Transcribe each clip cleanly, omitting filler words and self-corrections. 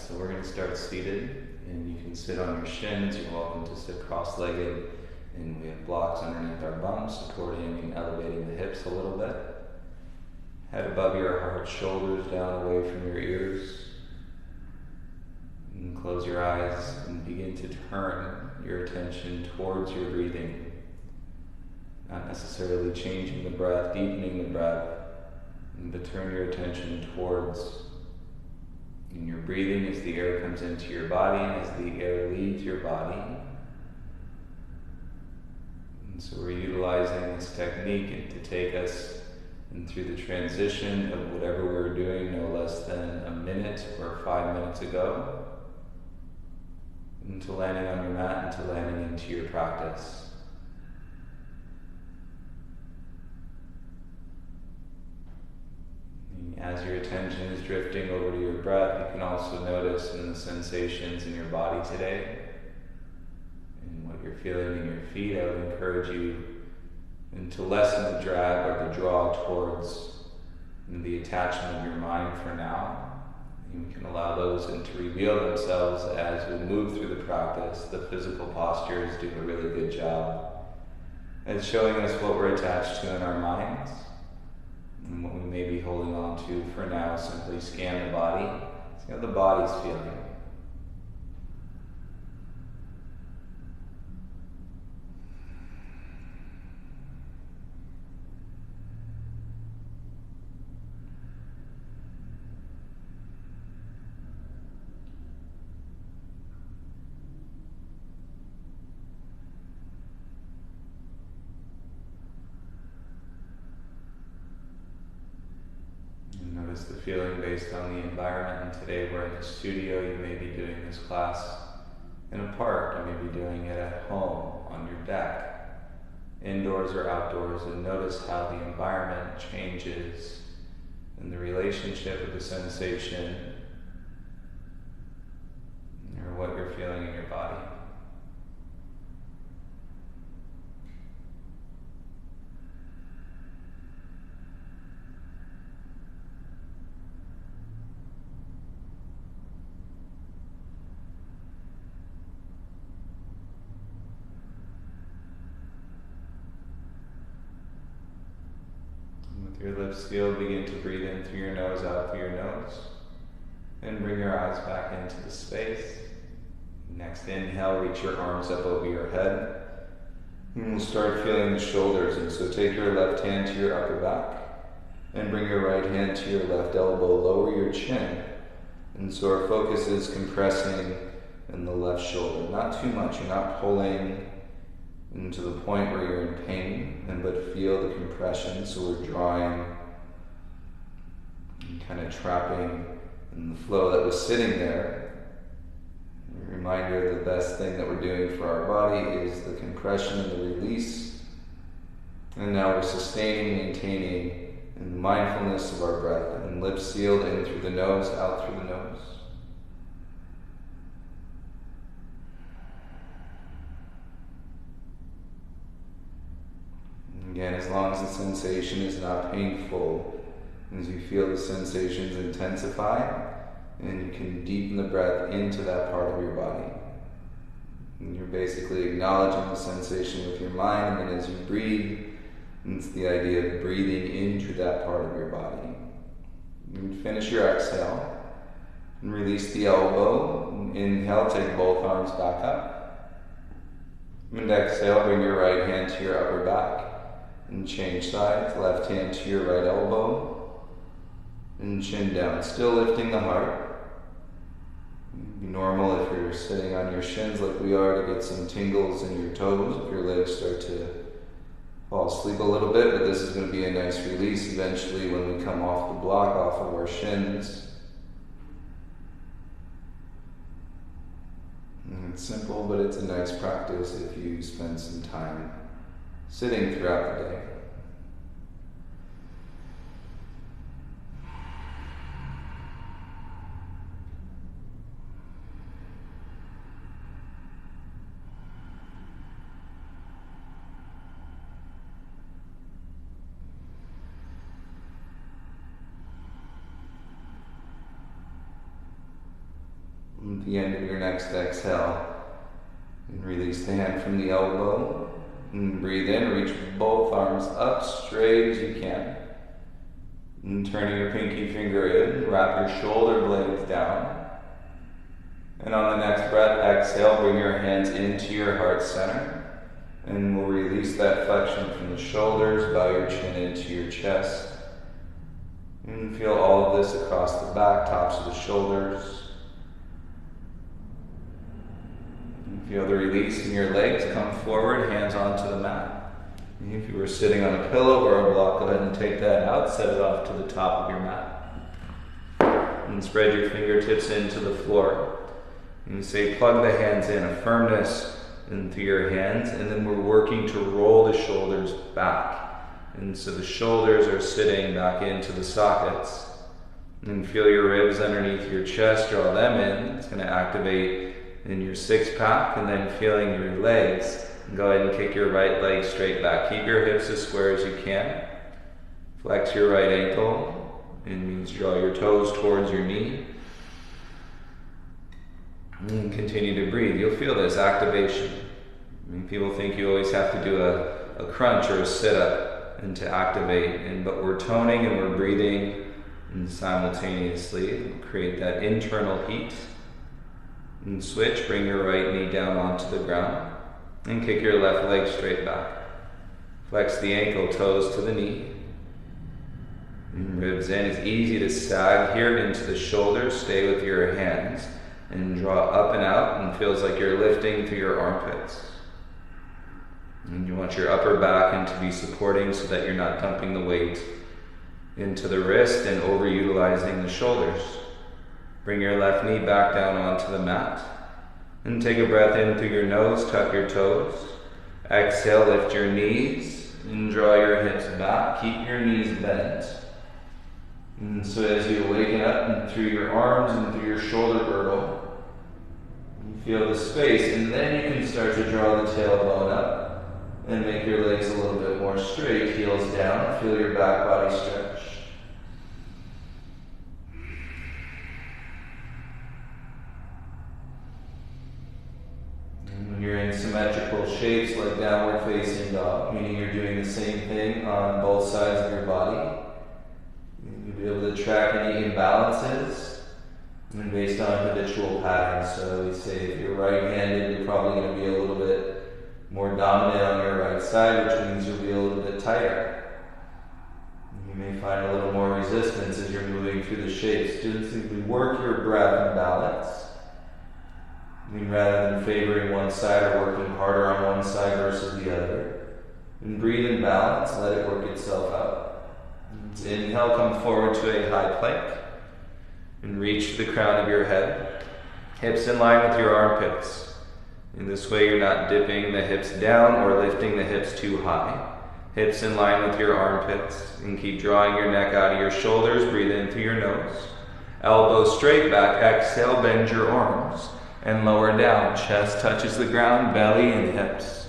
So we're going to start seated, and you can sit on your shins. You're welcome to sit cross-legged, and we have blocks underneath our bums, supporting and elevating the hips a little bit. Head above your heart, shoulders down away from your ears. And close your eyes and begin to turn your attention towards your breathing. Not necessarily changing the breath, deepening the breath, but turn your attention towards in your breathing as the air comes into your body and as the air leaves your body. And so we're utilizing this technique to take us and through the transition of whatever we were doing no less than a minute or 5 minutes ago, into landing on your mat, into landing into your practice. As your attention is drifting over to your breath, you can also notice in the sensations in your body today and what you're feeling in your feet. I would encourage you to lessen the drag or the draw towards the attachment of your mind for now. You can allow those to reveal themselves as we move through the practice. The physical postures do a really good job at showing us what we're attached to in our minds. And what we may be holding on to for now, simply scan the body, see how the body's feeling. Notice the feeling based on the environment. And today we're in the studio. You may be doing this class in a park. You may be doing it at home, on your deck, indoors or outdoors. And notice how the environment changes and the relationship of the sensation or what you're feeling in your body. Your lips sealed, begin to breathe in through your nose, out through your nose. And bring your eyes back into the space. Next inhale, reach your arms up over your head. And we'll start feeling the shoulders. And so take your left hand to your upper back. And bring your right hand to your left elbow. Lower your chin. And so our focus is compressing in the left shoulder. Not too much. You're not pulling into the point where you're in pain, but feel the compression. So we're drawing and kind of trapping in the flow that was sitting there. A reminder, the best thing that we're doing for our body is the compression and the release. And now we're sustaining, maintaining in the mindfulness of our breath, and lips sealed in through the nose, out through the nose. Again, as long as the sensation is not painful, as you feel the sensations intensify, and you can deepen the breath into that part of your body. And you're basically acknowledging the sensation with your mind, and then as you breathe, it's the idea of breathing into that part of your body. And finish your exhale, and release the elbow. Inhale, take both arms back up. And exhale, bring your right hand to your upper back. And change sides, left hand to your right elbow, and chin down, still lifting the heart. It'd be normal if you're sitting on your shins like we are to get some tingles in your toes, if your legs start to fall asleep a little bit, but this is going to be a nice release eventually when we come off the block, off of our shins. And it's simple, but it's a nice practice if you spend some time sitting throughout the day. At the end of your next exhale, and release the hand from the elbow. And breathe in, reach both arms up straight as you can. And turning your pinky finger in, wrap your shoulder blades down. And on the next breath, exhale, bring your hands into your heart center. And we'll release that flexion from the shoulders, bow your chin into your chest. And feel all of this across the back, tops of the shoulders. And feel the release in your legs. Come forward, hands onto the mat. And if you were sitting on a pillow or a block, go ahead and take that out, set it off to the top of your mat. And spread your fingertips into the floor. And say, plug the hands in, a firmness into your hands, and then we're working to roll the shoulders back. And so the shoulders are sitting back into the sockets. And feel your ribs underneath your chest, draw them in. It's going to activate in your six pack, and then feeling your legs. Go ahead and kick your right leg straight back. Keep your hips as square as you can. Flex your right ankle. It means draw your toes towards your knee. And continue to breathe. You'll feel this activation. I mean, people think you always have to do a crunch or a sit-up and to activate, but we're toning and we're breathing and simultaneously create that internal heat. And switch, bring your right knee down onto the ground and kick your left leg straight back. Flex the ankle, toes to the knee. And ribs in. It's easy to sag here into the shoulders. Stay with your hands. And draw up and out, and feels like you're lifting through your armpits. And you want your upper back and to be supporting so that you're not dumping the weight into the wrist and overutilizing the shoulders. Bring your left knee back down onto the mat. And take a breath in through your nose, tuck your toes. Exhale, lift your knees and draw your hips back. Keep your knees bent. And so as you awaken up and through your arms and through your shoulder girdle, you feel the space, and then you can start to draw the tailbone up and make your legs a little bit more straight, heels down. Feel your back body stretch. And when you're in symmetrical shapes like downward facing dog, meaning you're doing the same thing on both sides of your body, you'll be able to track any imbalances and based on habitual patterns. So we say if you're right-handed, you're probably going to be a little bit more dominant on your right side, which means you'll be a little bit tighter. You may find a little more resistance as you're moving through the shapes. Just simply work your breath and balance. I mean, rather than favoring one side or working harder on one side versus the other. And breathe in balance, let it work itself out. Inhale, come forward to a high plank. And reach the crown of your head. Hips in line with your armpits. In this way you're not dipping the hips down or lifting the hips too high. Hips in line with your armpits. And keep drawing your neck out of your shoulders. Breathe in through your nose. Elbows straight back. Exhale, bend your arms. And lower down. Chest touches the ground, belly and hips.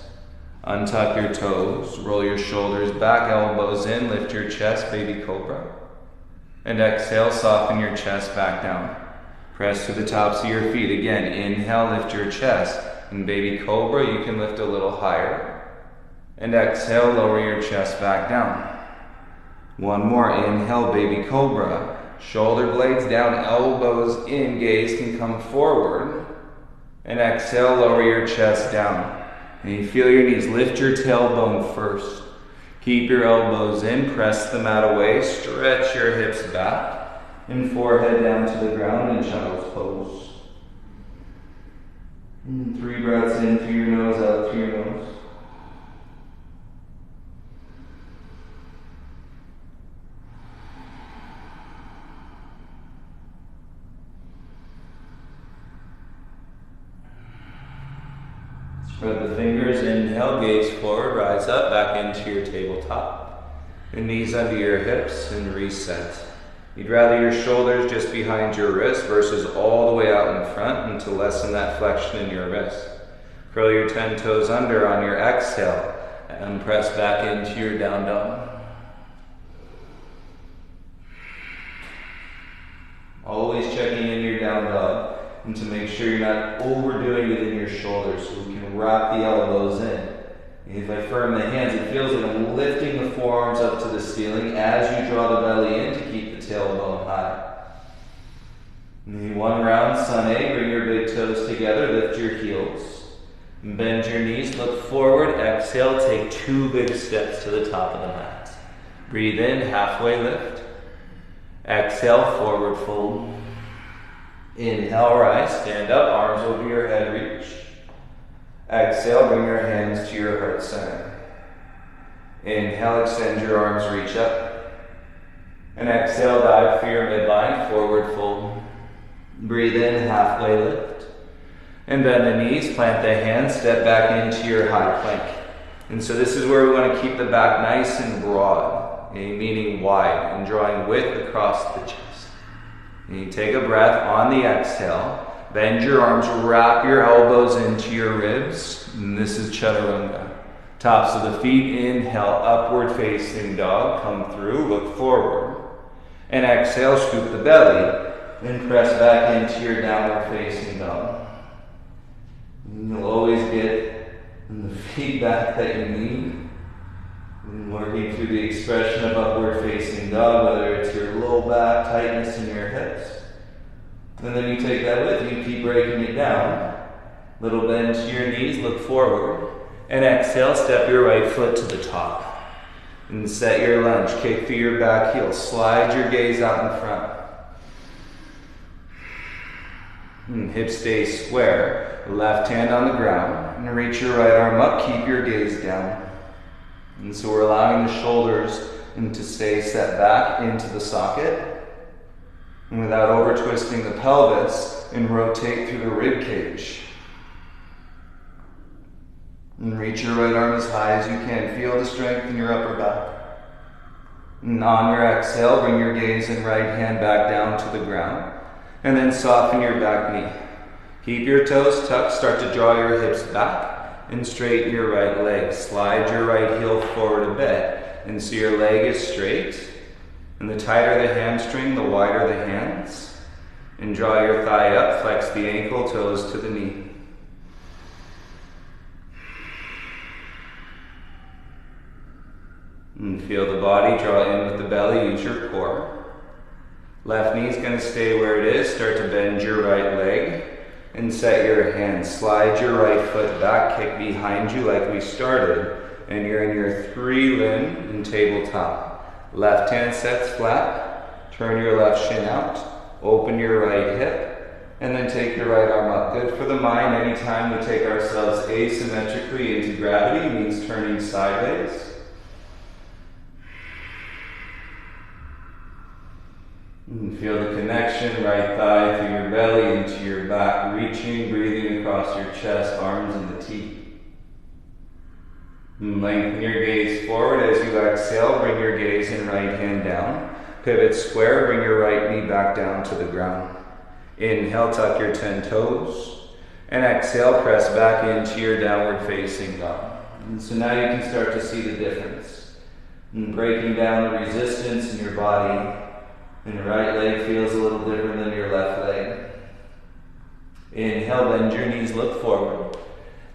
Untuck your toes. Roll your shoulders back, elbows in. Lift your chest, baby cobra. And exhale, soften your chest back down. Press to the tops of your feet. Again, inhale, lift your chest. In baby cobra, you can lift a little higher. And exhale, lower your chest back down. One more. Inhale, baby cobra. Shoulder blades down, elbows in, gaze can come forward. And exhale, lower your chest down. And you feel your knees. Lift your tailbone first. Keep your elbows in, press the mat away, stretch your hips back, and forehead down to the ground in child's pose. And 3 breaths in through your nose, out through your nose. Spread the fingers, inhale, gaze forward, rise up, back into your tabletop. Your knees under your hips and reset. You'd rather your shoulders just behind your wrist versus all the way out in front, and to lessen that flexion in your wrist. Curl your 10 toes under on your exhale and press back into your down dog. Always checking in your down dog. and to make sure you're not overdoing it in your shoulders, so we can wrap the elbows in. If I firm the hands, it feels like I'm lifting the forearms up to the ceiling as you draw the belly in to keep the tailbone high. And one round, sun A, bring your big toes together, lift your heels. Bend your knees, look forward, exhale, take 2 big steps to the top of the mat. Breathe in, halfway lift. Exhale, forward fold. Inhale, rise, stand up, arms over your head, reach. Exhale, bring your hands to your heart center. Inhale, extend your arms, reach up. And exhale, dive for your midline, forward fold. Breathe in, halfway lift. And bend the knees, plant the hands, step back into your high plank. And so this is where we want to keep the back nice and broad, meaning wide, and drawing width across the chest. And you take a breath on the exhale. Bend your arms, wrap your elbows into your ribs. And this is Chaturanga. Tops of the feet, inhale, upward facing dog. Come through, look forward. And exhale, scoop the belly. Then press back into your downward facing dog. And you'll always get the feedback that you need. And working through the expression of upward facing dog, whether it's your low back, tightness in your hips. And then you take that with you, keep breaking it down. Little bend to your knees, look forward. And exhale, step your right foot to the top. And set your lunge, kick through your back heel, slide your gaze out in front. And hips stay square, left hand on the ground. And reach your right arm up, keep your gaze down. And so we're allowing the shoulders to stay set back into the socket. And without over twisting the pelvis, and rotate through the rib cage. And reach your right arm as high as you can. Feel the strength in your upper back. And on your exhale, bring your gaze and right hand back down to the ground. And then soften your back knee. Keep your toes tucked, start to draw your hips back. And straighten your right leg. Slide your right heel forward a bit. And so your leg is straight. And the tighter the hamstring, the wider the hands. And draw your thigh up, flex the ankle, toes to the knee. And feel the body draw in with the belly, use your core. Left knee's going to stay where it is, start to bend your right leg. And set your hands, slide your right foot back, kick behind you like we started. And you're in your 3-limb and tabletop. Left hand sets flat, turn your left shin out, open your right hip, and then take your right arm up. Good for the mind, anytime we take ourselves asymmetrically into gravity means turning sideways. And feel the connection, right thigh through your belly into your back, reaching, breathing across your chest, arms and the teeth. And lengthen your gaze forward as you exhale, bring your gaze and right hand down. Pivot square, bring your right knee back down to the ground. Inhale, tuck your 10 toes. And exhale, press back into your downward facing dog. And so now you can start to see the difference. And breaking down the resistance in your body. And your right leg feels a little different than your left leg. Inhale, bend your knees, look forward.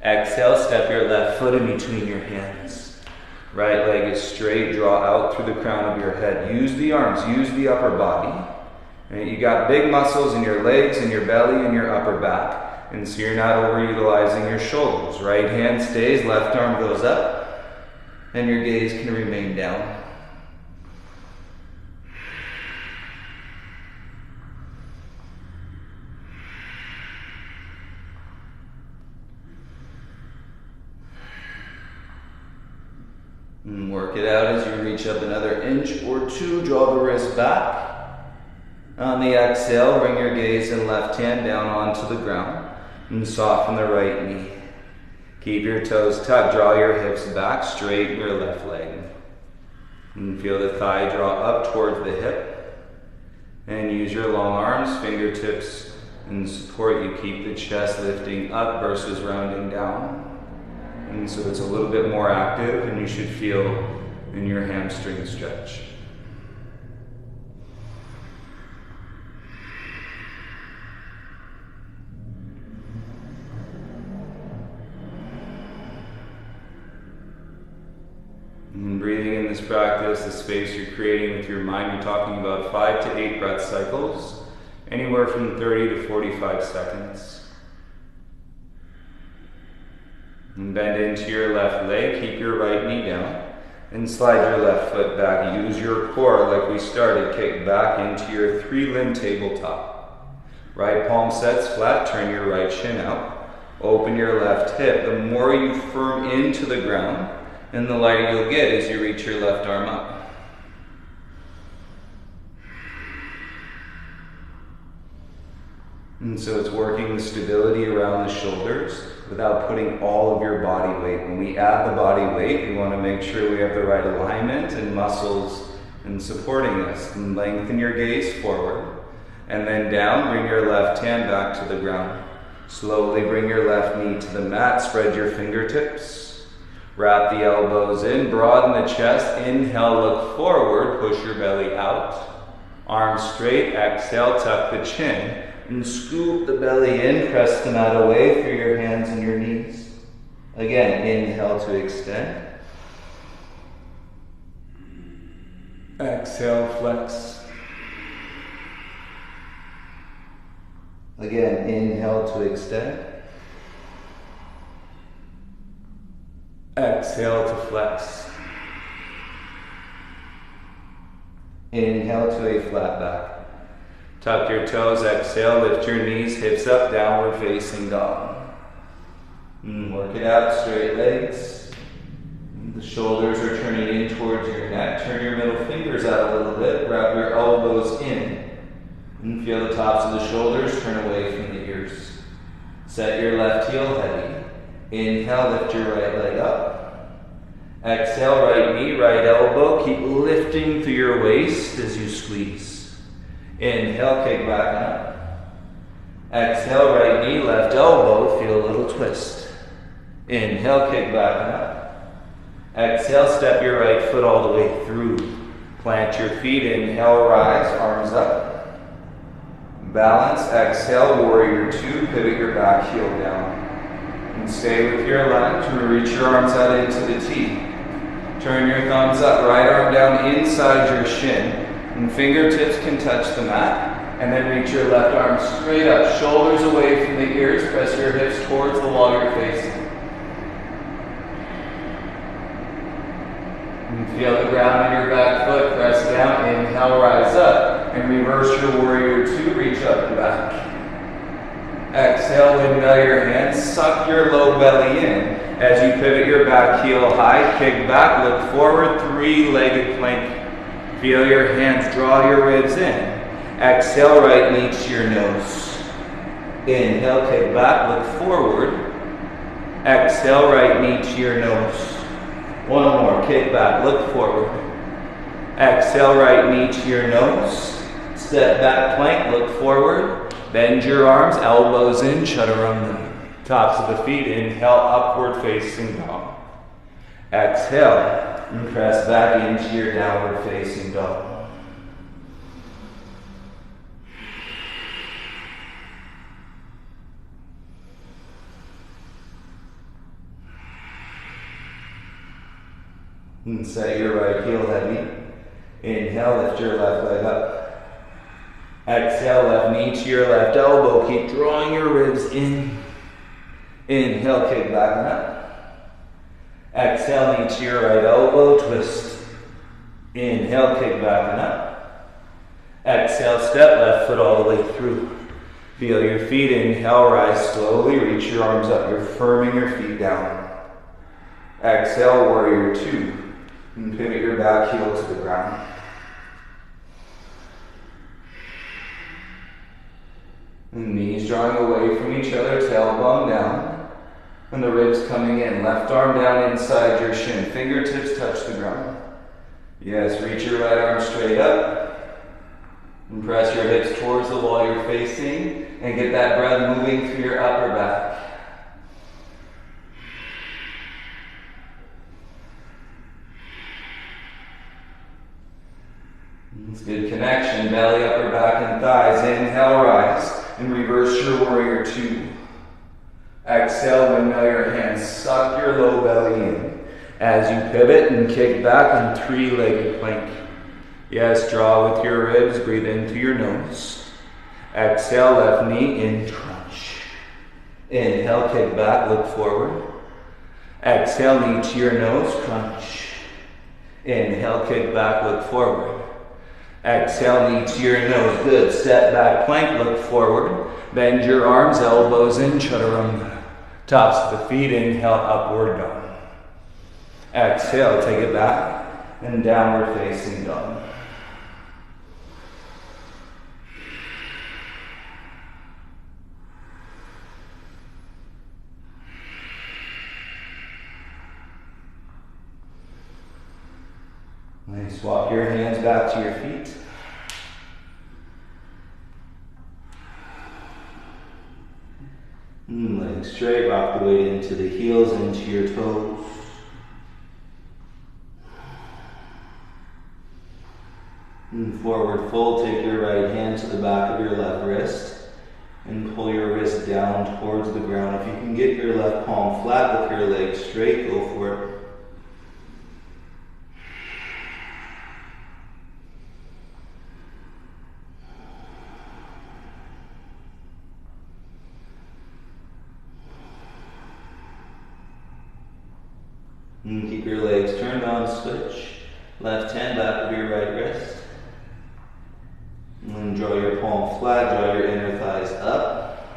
Exhale, step your left foot in between your hands. Right leg is straight, draw out through the crown of your head. Use the arms, use the upper body. And you got big muscles in your legs and your belly and your upper back. And so you're not overutilizing your shoulders. Right hand stays, left arm goes up. And your gaze can remain down. And work it out as you reach up another inch or 2. Draw the wrist back. On the exhale, bring your gaze and left hand down onto the ground. And soften the right knee. Keep your toes tucked. Draw your hips back. Straighten your left leg. And feel the thigh draw up towards the hip. And use your long arms, fingertips, and support you. Keep the chest lifting up versus rounding down. And so it's a little bit more active, and you should feel in your hamstring stretch. And breathing in this practice, the space you're creating with your mind, you're talking about 5 to 8 breath cycles, anywhere from 30 to 45 seconds. And bend into your left leg, keep your right knee down, and slide your left foot back. Use your core like we started, kick back into your 3-limb tabletop. Right palm sets flat, turn your right shin out, open your left hip. The more you firm into the ground, and the lighter you'll get as you reach your left arm up. And so it's working the stability around the shoulders without putting all of your body weight. When we add the body weight, we want to make sure we have the right alignment and muscles and supporting us. And lengthen your gaze forward. And then down, bring your left hand back to the ground. Slowly bring your left knee to the mat, spread your fingertips. Wrap the elbows in, broaden the chest. Inhale, look forward, push your belly out. Arms straight, exhale, tuck the chin. And scoop the belly in, press the mat away through your hands and your knees. Again, inhale to extend. Exhale, flex. Again, inhale to extend. Exhale to flex. Inhale to a flat back. Tuck your toes, exhale, lift your knees, hips up, downward facing dog. Work it out, straight legs. The shoulders are turning in towards your neck. Turn your middle fingers out a little bit, wrap your elbows in. And feel the tops of the shoulders turn away from the ears. Set your left heel heavy. Inhale, lift your right leg up. Exhale, right knee, right elbow. Keep lifting through your waist as you squeeze. Inhale, kick back and up. Exhale, right knee, left elbow. Feel a little twist. Inhale, kick back and up. Exhale, step your right foot all the way through. Plant your feet. Inhale, rise, arms up. Balance. Exhale, warrior 2. Pivot your back heel down. And stay with your lunge. Reach your arms out into the T. Turn your thumbs up, right arm down inside your shin. And fingertips can touch the mat. And then reach your left arm straight up, shoulders away from the ears. Press your hips towards the wall you're facing. And feel the ground in your back foot. Press down, inhale, rise up. And reverse your warrior 2, reach up and back. Exhale, windmill your hands, suck your low belly in. As you pivot your back heel high, kick back, look forward, 3-legged plank. Feel your hands, draw your ribs in. Exhale, right knee to your nose. Inhale, kick back, look forward. Exhale, right knee to your nose. One more, kick back, look forward. Exhale, right knee to your nose. Step back plank, look forward. Bend your arms, elbows in, chaturanga. Tops of the feet, inhale, upward facing dog. Exhale, and press back into your downward facing dog. And set your right heel heavy. Inhale, lift your left leg up. Exhale, left knee to your left elbow. Keep drawing your ribs in. Inhale, kick back and up. Exhale, knee to your right elbow, twist. Inhale, kick back and up. Exhale, step left foot all the way through. Feel your feet, inhale, rise slowly, reach your arms up. You're firming your feet down. Exhale, warrior 2. And pivot your back heel to the ground. And knees drawing away from each other, tailbone down. And the ribs coming in. Left arm down inside your shin. Fingertips touch the ground. Yes, reach your right arm straight up. And press your hips towards the wall you're facing. And get that breath moving through your upper back. It's good connection. Belly, upper back, and thighs. Inhale, rise. And reverse your warrior 2. Exhale, windmill your hands. Suck your low belly in. As you pivot and kick back on three-legged plank. Yes, draw with your ribs, breathe in through your nose. Exhale, left knee in crunch. Inhale, kick back, look forward. Exhale, knee to your nose, crunch. Inhale, kick back, look forward. Exhale, knee to your nose, good. Step back, plank, look forward. Bend your arms, elbows in, chaturanga. Tops of the feet, inhale, upward dog. Exhale, take it back, and downward facing dog. Nice, walk your hands back to your feet. Legs straight, rock the weight into the heels, into your toes. And forward fold, take your right hand to the back of your left wrist and pull your wrist down towards the ground. If you can get your left palm flat with your legs straight, go for it. And keep your legs turned on, switch. Left hand back of your right wrist. And draw your palm flat, draw your inner thighs up.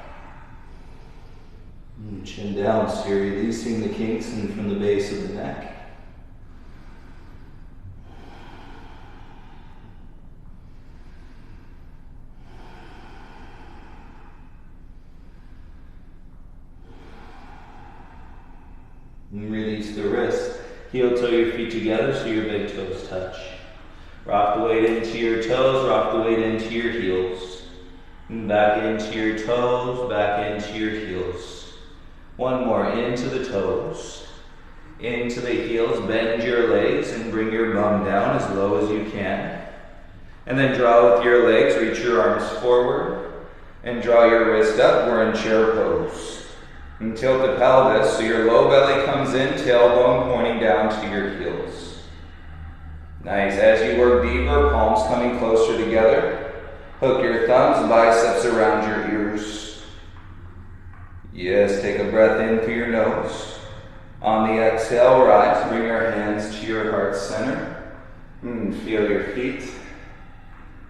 And chin down, so you're releasing the kinks in from the base of the neck. And release the wrist. Heel toe your feet together so your big toes touch. Rock the weight into your toes, rock the weight into your heels. And back into your toes, back into your heels. One more, into the toes. Into the heels, bend your legs and bring your bum down as low as you can. And then draw with your legs, reach your arms forward. And draw your wrist up, we're in chair pose. And tilt the pelvis so your low belly comes in, tailbone pointing down to your heels. Nice, as you work deeper, palms coming closer together. Hook your thumbs, biceps around your ears. Yes, take a breath in through your nose. On the exhale, rise, bring your hands to your heart center. Feel your feet.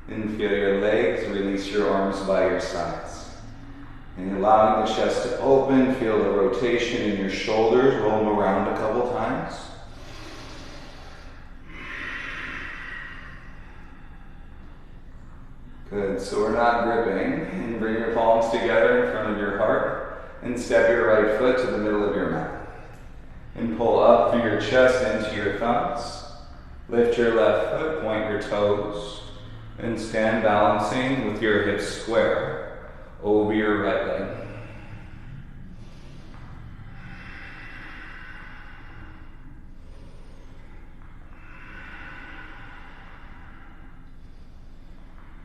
And feel your legs, release your arms by your sides. And allowing the chest to open, feel the rotation in your shoulders, roll them around a couple times. Good, so we're not gripping. And bring your palms together in front of your heart and step your right foot to the middle of your mat. And pull up through your chest into your thumbs. Lift your left foot, point your toes, and stand balancing with your hips square over your right leg.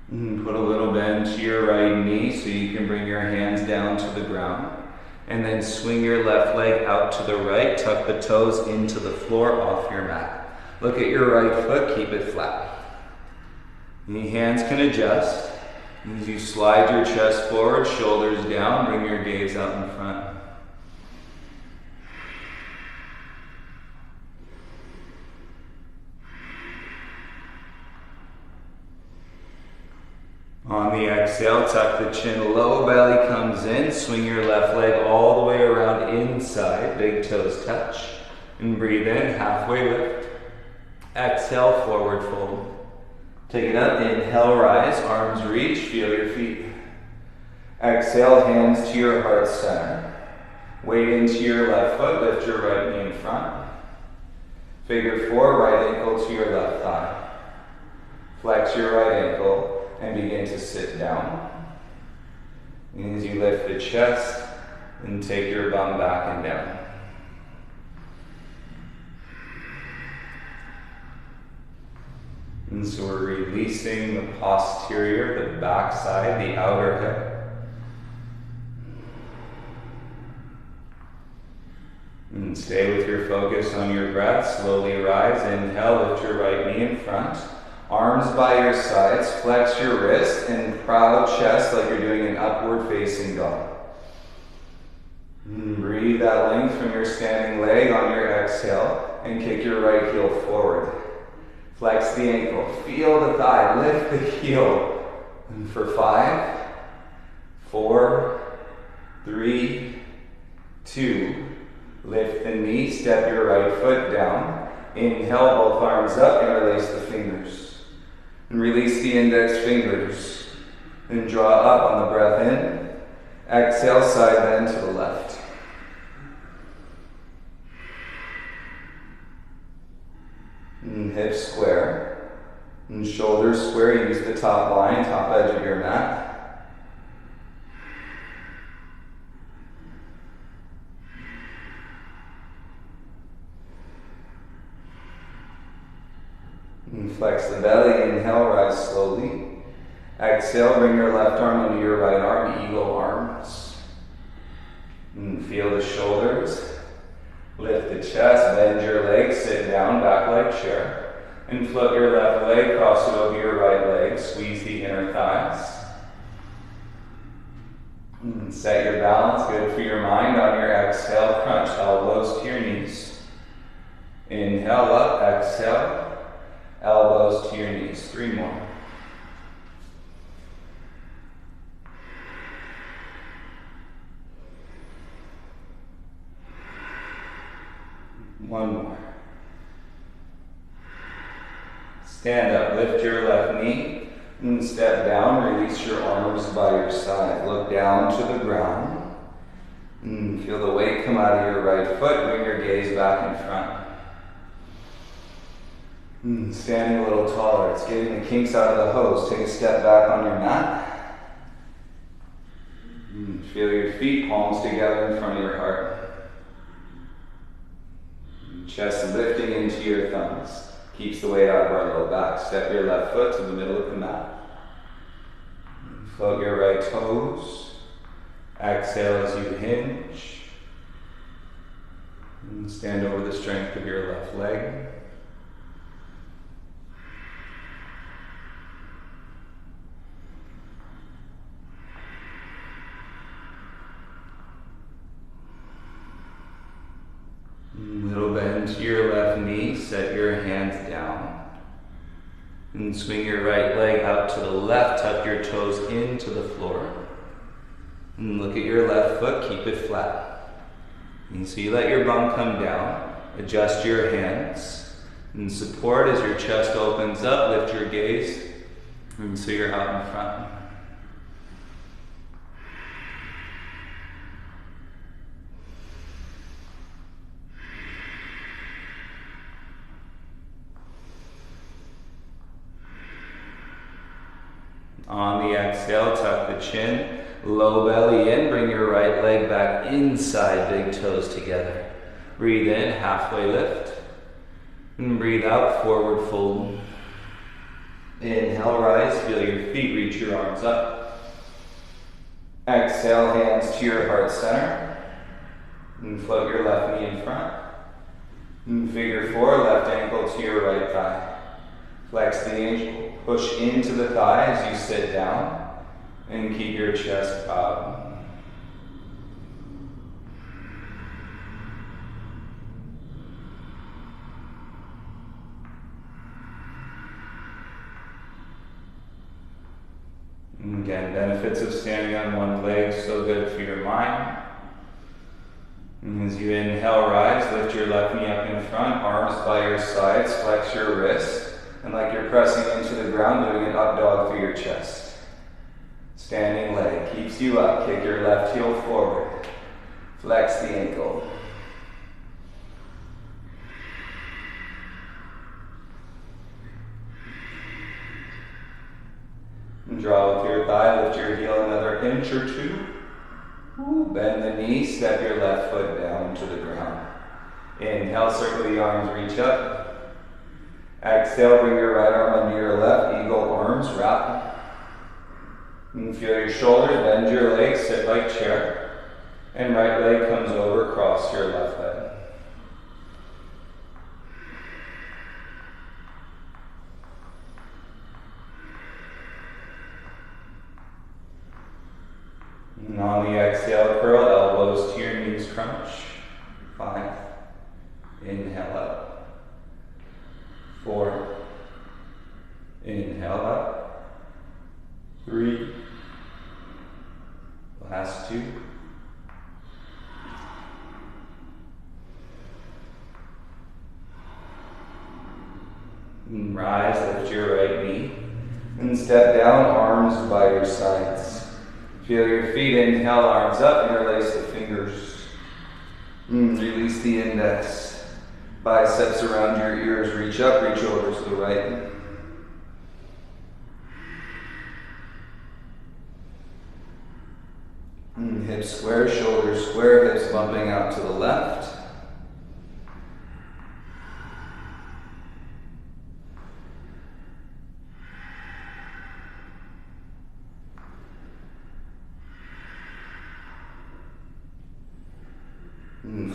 And put a little bend to your right knee so you can bring your hands down to the ground. And then swing your left leg out to the right, tuck the toes into the floor off your mat. Look at your right foot, keep it flat. Any hands can adjust. As you slide your chest forward, shoulders down, bring your gaze out in front. On the exhale, tuck the chin low, belly comes in, swing your left leg all the way around inside, big toes touch, and breathe in, halfway lift. Exhale, forward fold. Take it up, inhale, rise, arms reach, feel your feet. Exhale, hands to your heart center. Weight into your left foot, lift your right knee in front. Figure four, right ankle to your left thigh. Flex your right ankle and begin to sit down. And as you lift the chest, and take your bum back and down. And so we're releasing the posterior, the back side, the outer hip. And stay with your focus on your breath. Slowly rise. Inhale, lift your right knee in front. Arms by your sides. Flex your wrist and proud chest like you're doing an upward facing dog. And breathe that length from your standing leg on your exhale and kick your right heel forward. Flex the ankle. Feel the thigh. Lift the heel. And for 5, 4, 3, 2, lift the knee, step your right foot down. Inhale, both arms up, interlace the fingers. And release the index fingers. And draw up on the breath in. Exhale, side bend to the left. And hips square. And shoulders square. Use the top line, top edge of your mat. And flex the belly, inhale, rise slowly. Exhale, bring your left arm under your right arm, eagle arms. And feel the shoulders. Lift the chest, bend your legs, sit down, back leg chair. And flip your left leg, cross it over your right leg, squeeze the inner thighs. And set your balance, good for your mind. On your exhale, crunch elbows to your knees. Inhale up, exhale. Elbows to your knees. 3 more. One more. Stand up, lift your left knee, and step down, release your arms by your side. Look down to the ground. And feel the weight come out of your right foot, bring your gaze back in front. Standing a little taller, it's getting the kinks out of the hose. Take a step back on your mat. Feel your feet, palms together in front of your heart. Chest lifting into your thumbs. Keeps the weight out of our low back. Step your left foot to the middle of the mat. Float your right toes. Exhale as you hinge. And stand over the strength of your left leg. Little bend to your left knee, set your hands down. And swing your right leg out to the left, tuck your toes into the floor. And look at your left foot, keep it flat. And so you let your bum come down, adjust your hands, and support as your chest opens up, lift your gaze, and so you're out in front. On the exhale, tuck the chin, low belly in, bring your right leg back inside, big toes together. Breathe in, halfway lift, and breathe out, forward fold. Inhale, rise, feel your feet reach your arms up. Exhale, hands to your heart center, and float your left knee in front. And figure 4, left ankle to your right thigh. Flex the ankle. Push into the thigh as you sit down and keep your chest proud. And again, benefits of standing on one leg, so good for your mind. And as you inhale, rise, lift your left knee up in front, arms by your sides, flex your wrist. And like you're pressing into the ground, doing an up dog through your chest. Standing leg keeps you up. Kick your left heel forward. Flex the ankle. And draw with your thigh, lift your heel another inch or 2. Bend the knee, step your left foot down to the ground. Inhale, circle the arms, reach up. Exhale, bring your right arm under your left, eagle arms, wrap. And feel your shoulders, bend your legs, sit like chair. And right leg comes over, cross your left leg. 5. Inhale up. 4. Inhale up. 3. Last 2. And rise, lift your right knee. And step down, arms by your sides. Feel your feet, inhale, arms up, interlace the fingers. Release the index. Biceps around your ears, reach up, reach over to the right. Hips square, shoulders square, hips bumping out to the left.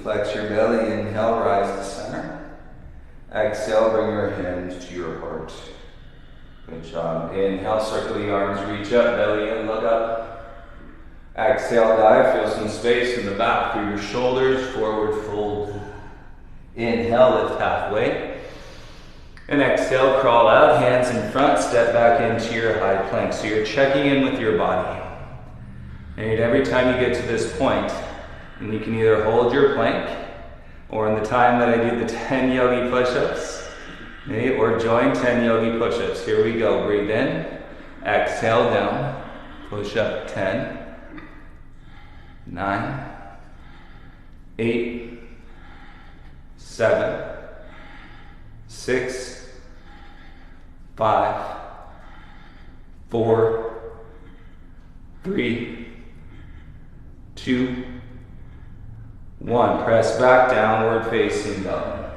Flex your belly, inhale, rise to center. Exhale, bring your hands to your heart. Good job. Inhale, circle the arms, reach up, belly in, look up. Exhale, dive, feel some space in the back through your shoulders, forward fold. Inhale, lift halfway. And exhale, crawl out, hands in front, step back into your high plank. So you're checking in with your body. And every time you get to this point, and you can either hold your plank, or in the time that I do the 10 yogi push-ups, okay, or join 10 yogi push-ups. Here we go. Breathe in, exhale down, push up 10, 9, 8, 7, 6, 5, 4, 3, 2, 1. Press back, downward facing dog.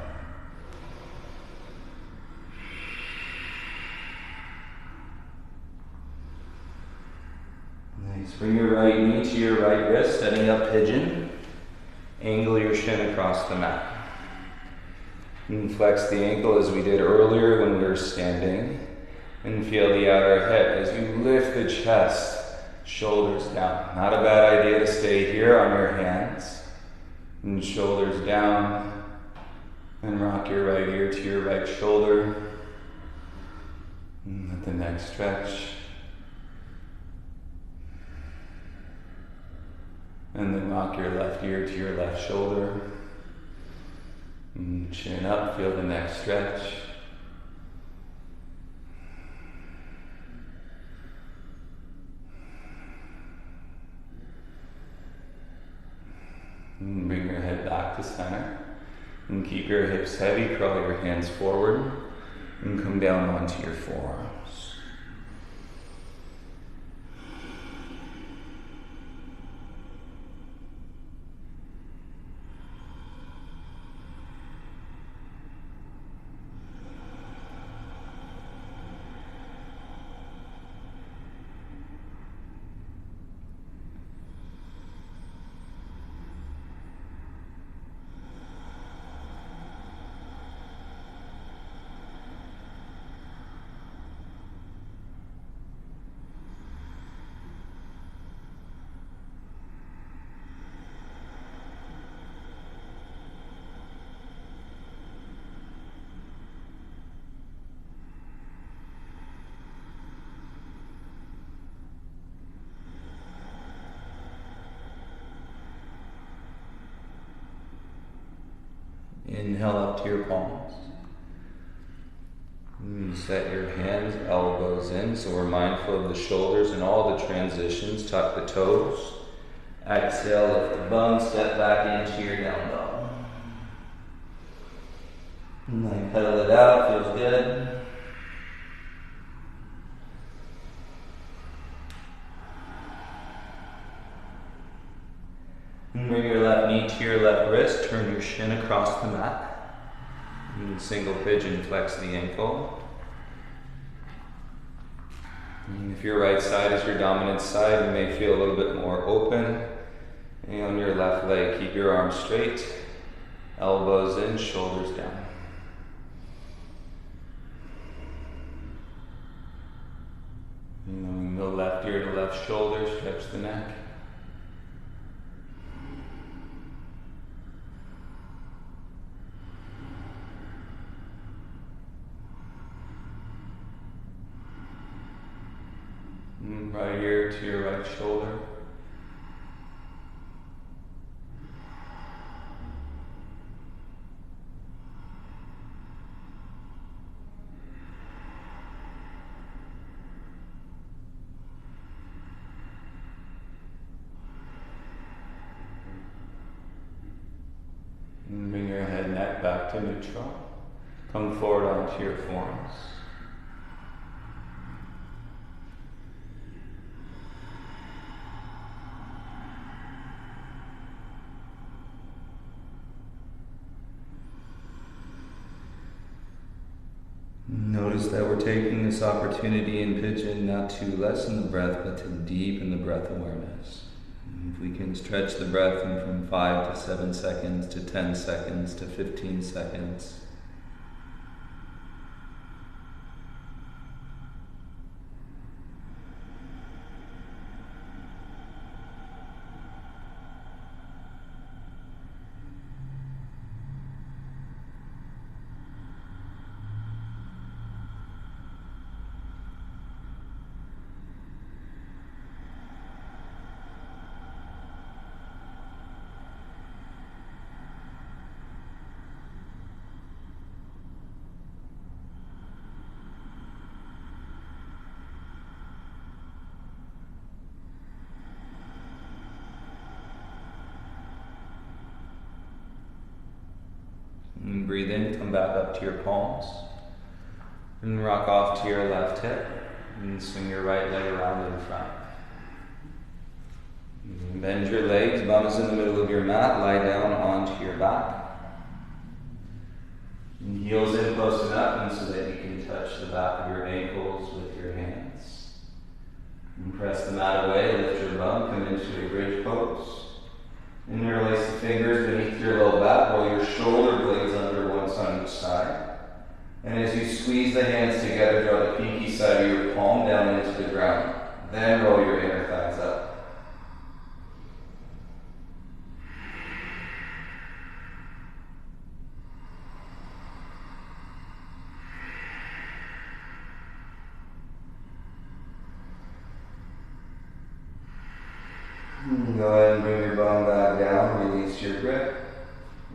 Nice. Bring your right knee to your right wrist, setting up pigeon. Angle your shin across the mat. And flex the ankle as we did earlier when we were standing. And feel the outer hip as you lift the chest, shoulders down. Not a bad idea to stay here on your hands. And shoulders down, and rock your right ear to your right shoulder. And let the neck stretch. And then rock your left ear to your left shoulder. And chin up, feel the neck stretch. And bring your head back to center. And keep your hips heavy, curl your hands forward. And come down onto your forearms. Inhale up to your palms. And set your hands, elbows in, so we're mindful of the shoulders and all the transitions. Tuck the toes. Exhale, lift the bum, step back into your down dog. And then pedal it out, feels good. And bring your left knee to your left wrist, turn your shin across the mat. And single pigeon, flex the ankle. And if your right side is your dominant side, you may feel a little bit more open. And on your left leg, keep your arms straight, elbows in, shoulders down. And the left ear to left shoulder, stretch the neck. right ear to your right shoulder. And bring your head and neck back to neutral. Come forward onto your forearms. Notice that we're taking this opportunity in pigeon not to lessen the breath, but to deepen the breath awareness. If we can stretch the breath in from 5 to 7 seconds to 10 seconds to 15 seconds. And breathe in, come back up to your palms. And rock off to your left hip. And swing your right leg around in front. And bend your legs, bums in the middle of your mat. Lie down onto your back. And heels in close enough and so that you can touch the back of your ankles with your hands. And press the mat away, lift your bum, come into a bridge pose. Interlace the fingers beneath your low back, roll your shoulder blades under once on each side. And as you squeeze the hands together, draw the pinky side of your palm down into the ground. Then roll your inner thighs up. Go ahead and bring your bum back down, release your grip,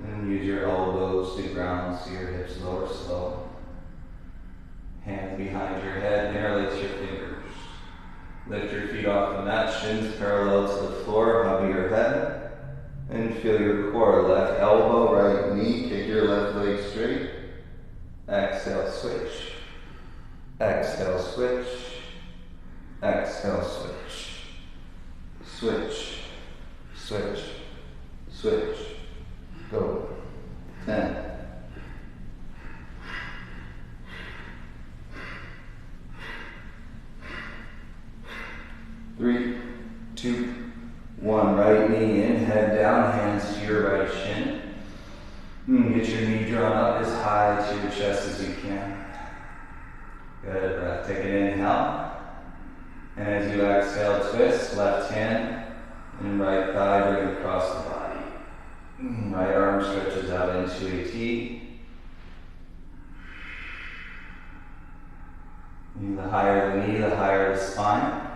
and use your elbows to ground so your hips lower slow. Hands behind your head, interlace your fingers. Lift your feet off the mat, shins parallel to the floor, hug your head, and feel your core. Left elbow, right knee, kick your left leg straight. Exhale, switch. Exhale, switch. Exhale, switch. Switch, switch, switch, go. 10. 3, 2, 1. Right knee in, head down, hands to your right shin. Get your knee drawn up as high to your chest as you can. Good breath. Take an inhale. And as you exhale, twist, left hand and right thigh, bring across the body. Right arm stretches out into a T. And the higher the knee, the higher the spine.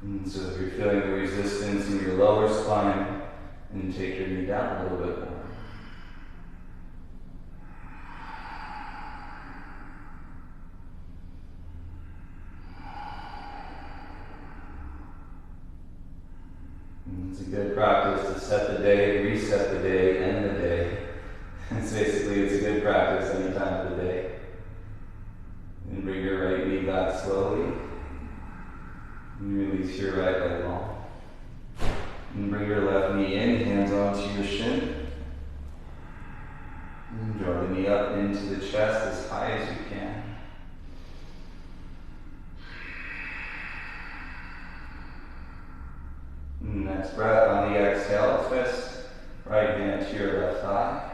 And so if you're feeling the resistance in your lower spine, then take your knee down a little bit more. It's a good practice to set the day, reset the day, end the day. It's a good practice any time of the day. And bring your right knee back slowly. And release your right leg long. And bring your left knee in, hands onto your shin. And draw the knee up into the chest as high as you can. Next breath on the exhale, twist right hand to your left thigh.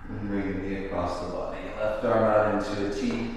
And bring the knee across the body. Left arm out into a T.